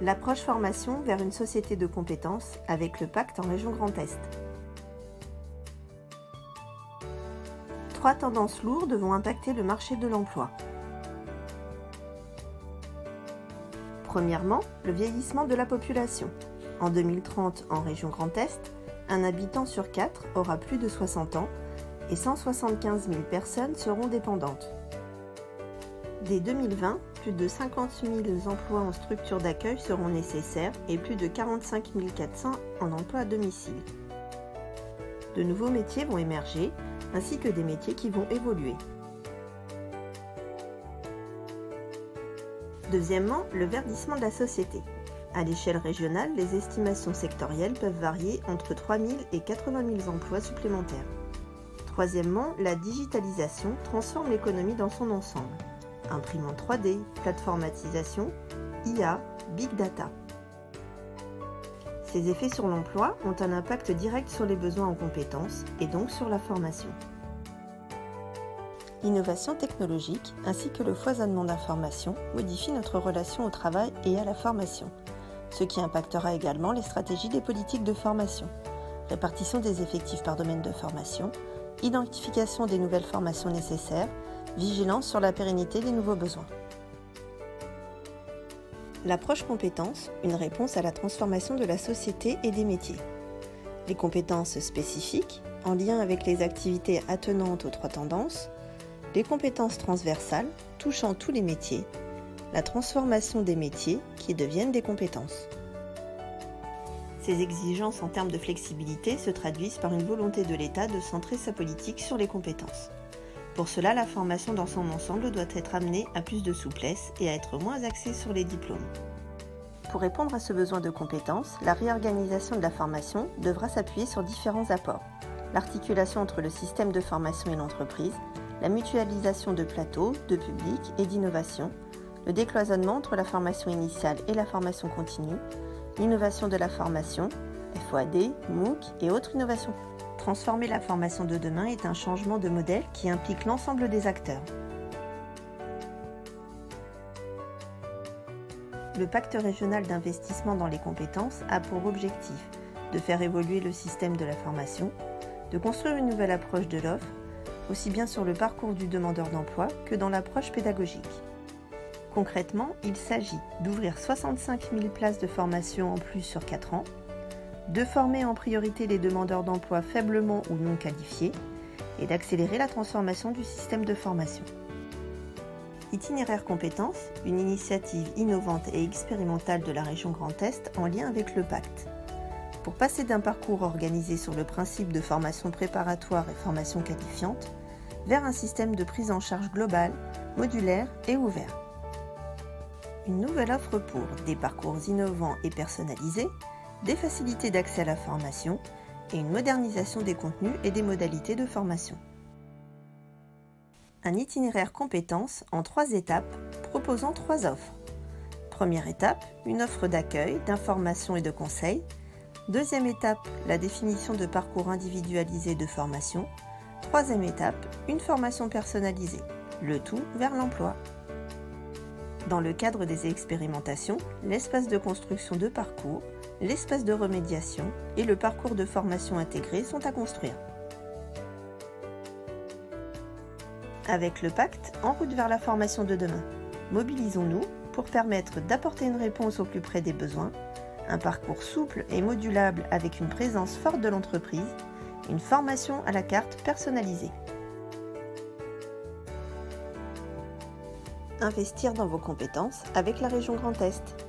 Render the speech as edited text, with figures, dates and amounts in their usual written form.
L'approche formation vers une société de compétences avec le pacte en région Grand Est. 3 tendances lourdes vont impacter le marché de l'emploi. Premièrement, le vieillissement de la population. En 2030, en région Grand Est, un habitant sur 4 aura plus de 60 ans et 175 000 personnes seront dépendantes. Dès 2020, plus de 50 000 emplois en structure d'accueil seront nécessaires et plus de 45 400 en emploi à domicile. De nouveaux métiers vont émerger, ainsi que des métiers qui vont évoluer. Deuxièmement, le verdissement de la société. À l'échelle régionale, les estimations sectorielles peuvent varier entre 3 000 et 80 000 emplois supplémentaires. Troisièmement, la digitalisation transforme l'économie dans son ensemble. Imprimante 3D, plateformatisation, IA, Big Data. Ces effets sur l'emploi ont un impact direct sur les besoins en compétences et donc sur la formation. L'innovation technologique ainsi que le foisonnement d'informations modifient notre relation au travail et à la formation, ce qui impactera également les stratégies des politiques de formation, répartition des effectifs par domaine de formation, identification des nouvelles formations nécessaires, vigilance sur la pérennité des nouveaux besoins. L'approche compétences, une réponse à la transformation de la société et des métiers. Les compétences spécifiques, en lien avec les activités attenantes aux 3 tendances, les compétences transversales, touchant tous les métiers, la transformation des métiers qui deviennent des compétences. Ces exigences en termes de flexibilité se traduisent par une volonté de l'État de centrer sa politique sur les compétences. Pour cela, la formation dans son ensemble doit être amenée à plus de souplesse et à être moins axée sur les diplômes. Pour répondre à ce besoin de compétences, la réorganisation de la formation devra s'appuyer sur différents apports. L'articulation entre le système de formation et l'entreprise, la mutualisation de plateaux, de public et d'innovation, le décloisonnement entre la formation initiale et la formation continue, l'innovation de la formation, FOAD, MOOC et autres innovations. Transformer la formation de demain est un changement de modèle qui implique l'ensemble des acteurs. Le pacte régional d'investissement dans les compétences a pour objectif de faire évoluer le système de la formation, de construire une nouvelle approche de l'offre, aussi bien sur le parcours du demandeur d'emploi que dans l'approche pédagogique. Concrètement, il s'agit d'ouvrir 65 000 places de formation en plus sur 4 ans, de former en priorité les demandeurs d'emploi faiblement ou non qualifiés et d'accélérer la transformation du système de formation. Itinéraire compétences, une initiative innovante et expérimentale de la région Grand Est en lien avec le pacte. Pour passer d'un parcours organisé sur le principe de formation préparatoire et formation qualifiante vers un système de prise en charge globale, modulaire et ouvert. Une nouvelle offre pour des parcours innovants et personnalisés, des facilités d'accès à la formation et une modernisation des contenus et des modalités de formation. Un itinéraire compétences en 3 étapes proposant 3 offres. Première étape, une offre d'accueil, d'information et de conseil. Deuxième étape, la définition de parcours individualisés de formation. Troisième étape, une formation personnalisée, le tout vers l'emploi. Dans le cadre des expérimentations, l'espace de construction de parcours, l'espace de remédiation et le parcours de formation intégré sont à construire. Avec le pacte, en route vers la formation de demain, mobilisons-nous pour permettre d'apporter une réponse au plus près des besoins, un parcours souple et modulable avec une présence forte de l'entreprise, une formation à la carte personnalisée. Investir dans vos compétences avec la région Grand Est.